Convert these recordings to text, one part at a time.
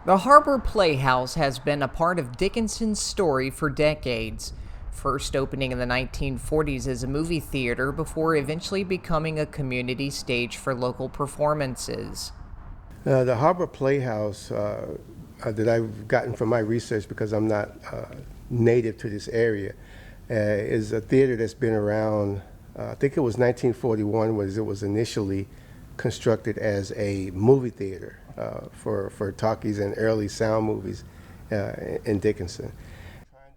The Harbor Playhouse has been a part of Dickinson's story for decades, first opening in the 1940s as a movie theater before eventually becoming a community stage for local performances. The Harbor Playhouse that I've gotten from my research, because I'm not native to this area, is a theater that's been around. I think it was 1941 was it was initially constructed as a movie theater for talkies and early sound movies in Dickinson.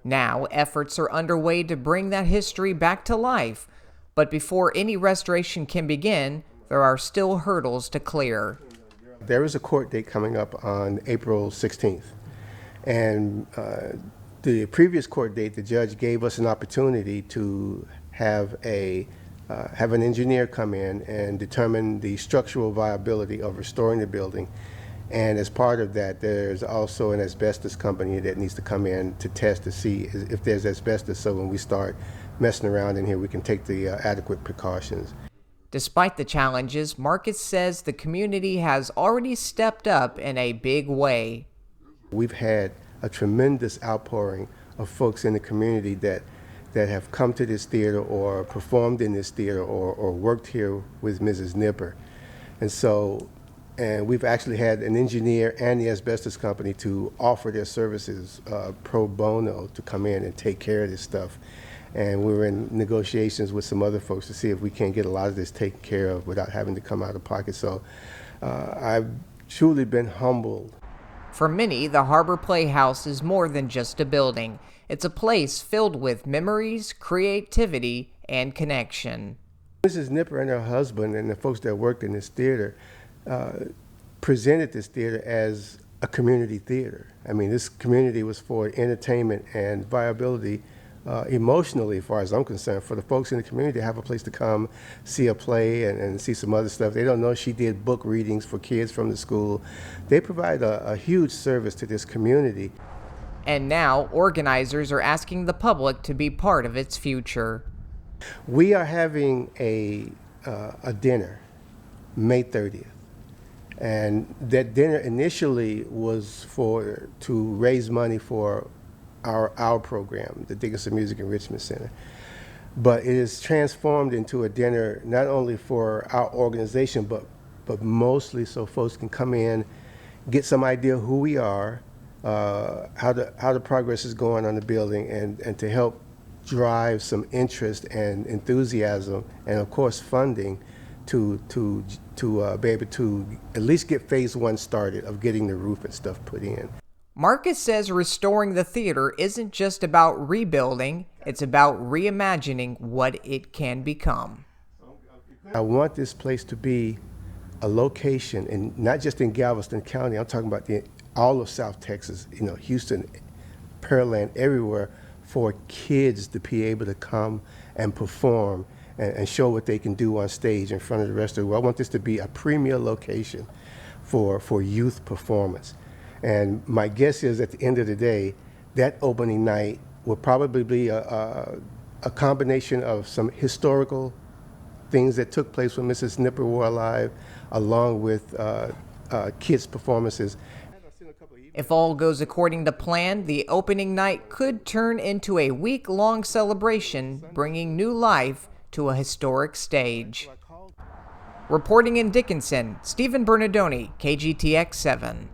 Now, efforts are underway to bring that history back to life, but before any restoration can begin, there are still hurdles to clear. There is a court date coming up on April 16th, and the previous court date, the judge gave us an opportunity to have an engineer come in and determine the structural viability of restoring the building. And as part of that, there's also an asbestos company that needs to come in to test to see if there's asbestos, so when we start messing around in here, we can take the adequate precautions. Despite the challenges, Marcus says the community has already stepped up in a big way. We've had a tremendous outpouring of folks in the community that have come to this theater or performed in this theater or worked here with Mrs. Nipper. And we've actually had an engineer and the asbestos company to offer their services pro bono to come in and take care of this stuff. And we were in negotiations with some other folks to see if we can't get a lot of this taken care of without having to come out of pocket. So I've truly been humbled. For many, the Harbor Playhouse is more than just a building. It's a place filled with memories, creativity, and connection. Mrs. Nipper and her husband and the folks that worked in this theater presented this theater as a community theater. I mean, this community was for entertainment and viability emotionally, as far as I'm concerned, for the folks in the community to have a place to come see a play and see some other stuff. They don't know she did book readings for kids from the school. They provide a huge service to this community. And now, organizers are asking the public to be part of its future. We are having a dinner May 30th. And that dinner initially was to raise money for our program, the Dickinson Music Enrichment Center. But it is transformed into a dinner not only for our organization, but mostly so folks can come in, get some idea who we are, how the progress is going on the building, and to help drive some interest and enthusiasm, and of course funding to be able to at least get phase one started of getting the roof and stuff put in. Marcus says restoring the theater isn't just about rebuilding, it's about reimagining what it can become. I want this place to be a location, and not just in Galveston County, I'm talking about all of South Texas, Houston, Pearland, everywhere, for kids to be able to come and perform and show what they can do on stage in front of the rest of the world. I want this to be a premier location for youth performance. And my guess is at the end of the day, that opening night will probably be a combination of some historical things that took place when Mrs. Nipper were alive, along with kids' performances. If all goes according to plan, the opening night could turn into a week-long celebration, bringing new life to a historic stage. Reporting in Dickinson, Stephen Bernardoni, KGTX 7.